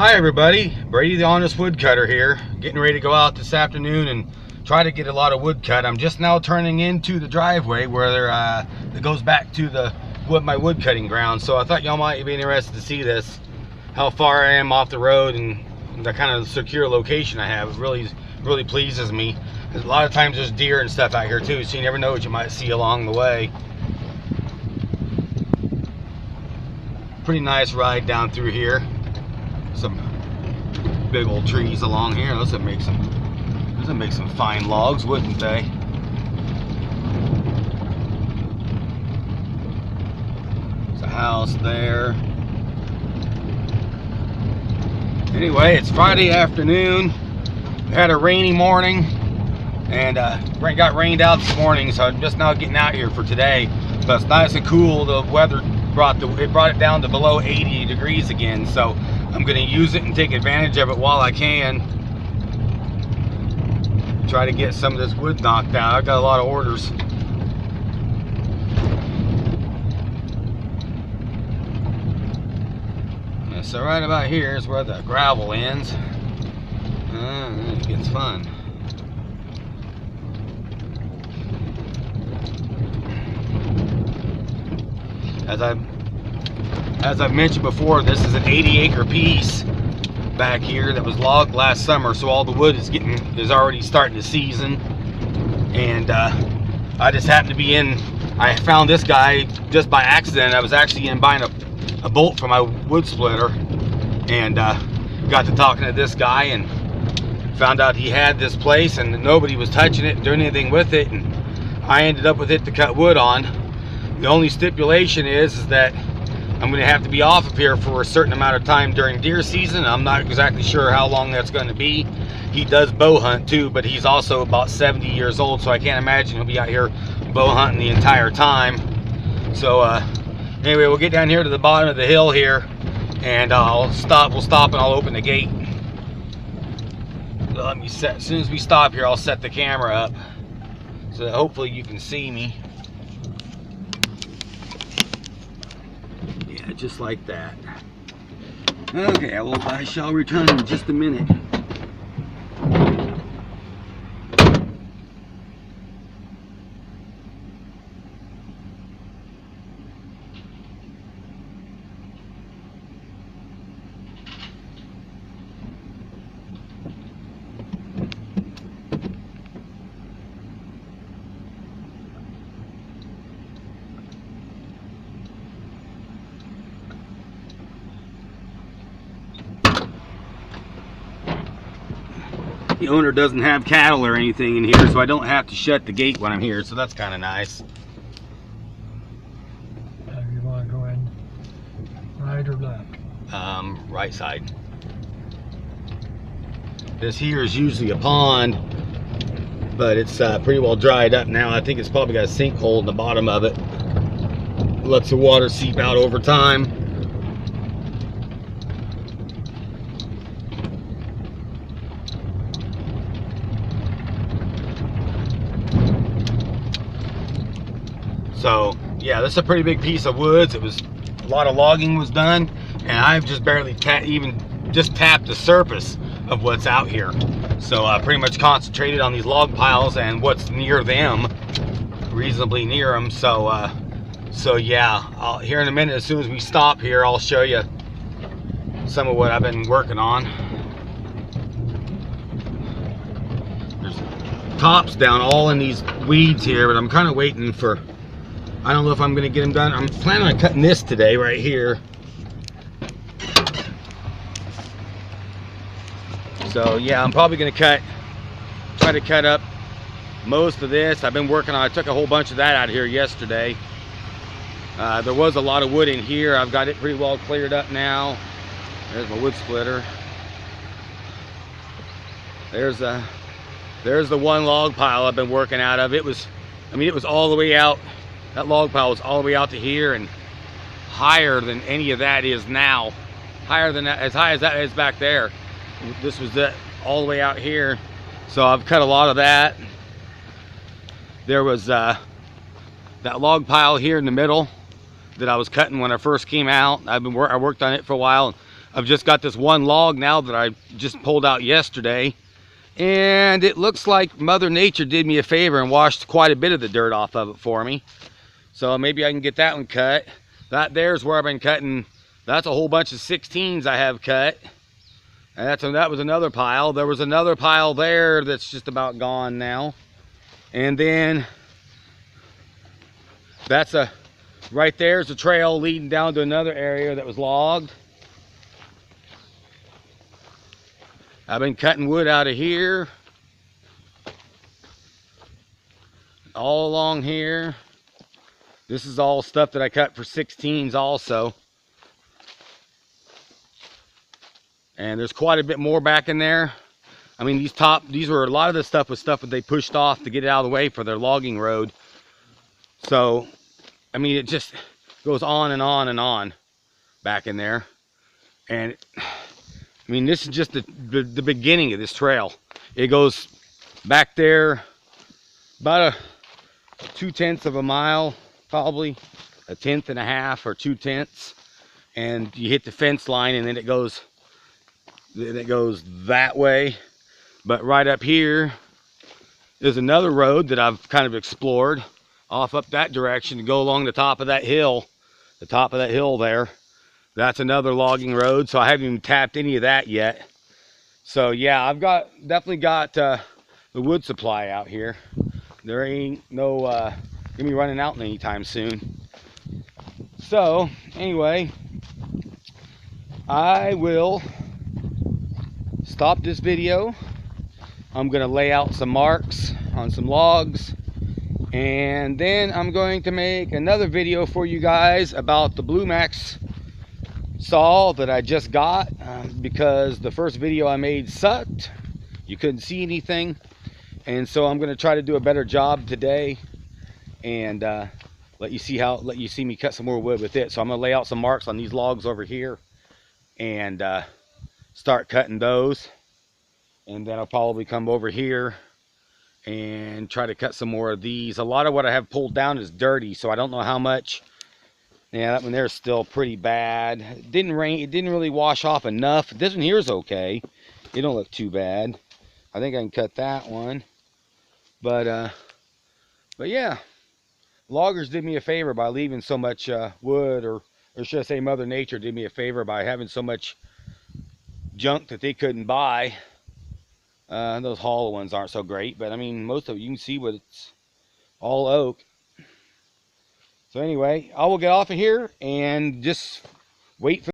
Hi everybody, Brady the Honest Woodcutter here, getting ready to go out this afternoon and try to get a lot of wood cut. I'm just now turning into the driveway where it goes back to my wood cutting ground. So I thought y'all might be interested to see this, how far I am off the road and the kind of secure location I have. It really pleases me. A lot of times there's deer and stuff out here too, so you never know what you might see along the way. Pretty nice ride down through here. Some big old trees along here. Those would make some fine logs, wouldn't they? There's a house there. Anyway, it's Friday afternoon. We had a rainy morning and got rained out this morning, so I'm just now getting out here for today. But it's nice and cool. The weather brought it down to below 80 degrees again, so I'm going to use it and take advantage of it while I can. Try to get some of this wood knocked out. I got a lot of orders. Yeah, so right about here is where the gravel ends. It gets fun. As I've mentioned before, this is an 80-acre piece back here that was logged last summer, so all the wood is already starting to season. And I just happened to be in. I found this guy just by accident. I was actually in buying a bolt for my wood splitter, and got to talking to this guy and found out he had this place and nobody was touching it, doing anything with it, and I ended up with it to cut wood on. The only stipulation is that I'm going to have to be off of here for a certain amount of time during deer season. I'm not exactly sure how long that's going to be. He does bow hunt too, but he's also about 70 years old, so I can't imagine he'll be out here bow hunting the entire time. So anyway, we'll get down here to the bottom of the hill here, and we'll stop and I'll open the gate. So let me set, as soon as we stop here, I'll set the camera up so that hopefully you can see me. Just like that. Okay, well, I shall return in just a minute. The owner doesn't have cattle or anything in here, so I don't have to shut the gate when I'm here, so that's kind of nice. You want to go in right or left? Right side. This here is usually a pond, but it's pretty well dried up now. I think it's probably got a sinkhole in the bottom of it. Lets the water seep out over time. So yeah, this is a pretty big piece of woods. It was a lot of logging was done, and I've just barely tapped the surface of what's out here. So I pretty much concentrated on these log piles and what's near them, reasonably near them. So yeah, here in a minute, as soon as we stop here, I'll show you some of what I've been working on. There's tops down all in these weeds here, but I'm kind of waiting for. I don't know if I'm going to get them done. I'm planning on cutting this today right here. So yeah, I'm probably going to try to cut up most of this. I've been working on, I took a whole bunch of that out of here yesterday. There was a lot of wood in here. I've got it pretty well cleared up now. There's my wood splitter. There's the one log pile I've been working out of. It was all the way out. That log pile was all the way out to here and higher than any of that is now. Higher than that, as high as that is back there. This was all the way out here. So I've cut a lot of that. There was that log pile here in the middle that I was cutting when I first came out. I worked on it for a while. I've just got this one log now that I just pulled out yesterday, and it looks like Mother Nature did me a favor and washed quite a bit of the dirt off of it for me. So maybe I can get that one cut. That there's where I've been cutting. That's a whole bunch of 16s I have cut. And that was another pile. There was another pile there that's just about gone now. And then right there's a trail leading down to another area that was logged. I've been cutting wood out of here, all along here. This is all stuff that I cut for 16s also. And there's quite a bit more back in there. I mean, these were, a lot of this stuff was stuff that they pushed off to get it out of the way for their logging road. So, I mean, it just goes on and on and on back in there. And I mean, this is just the beginning of this trail. It goes back there about a 2/10 of a mile, probably a 1/10 and a half or 2/10, and you hit the fence line, and then it goes that way. But right up here is another road that I've kind of explored off up that direction to go along the top of that hill. The top of that hill there. That's another logging road, so I haven't even tapped any of that yet. So yeah, I've definitely got the wood supply out here. There ain't no gonna be running out anytime soon. So anyway, I will stop this video. I'm gonna lay out some marks on some logs, and then I'm going to make another video for you guys about the Blue Max saw that I just got, because the first video I made sucked. You couldn't see anything, and so I'm going to try to do a better job today and let you see me cut some more wood with it. So I'm going to lay out some marks on these logs over here and start cutting those, and then I'll probably come over here and try to cut some more of these. A lot of what I have pulled down is dirty, so I don't know how much. Yeah, that one there's still pretty bad. It didn't rain. It didn't really wash off enough. This one here is okay. It don't look too bad. I think I can cut that one. But yeah, loggers did me a favor by leaving so much wood, or should I say Mother Nature did me a favor by having so much junk that they couldn't buy. Those hollow ones aren't so great, but I mean, most of it, you can see what it's all oak. So anyway, I will get off of here and just wait for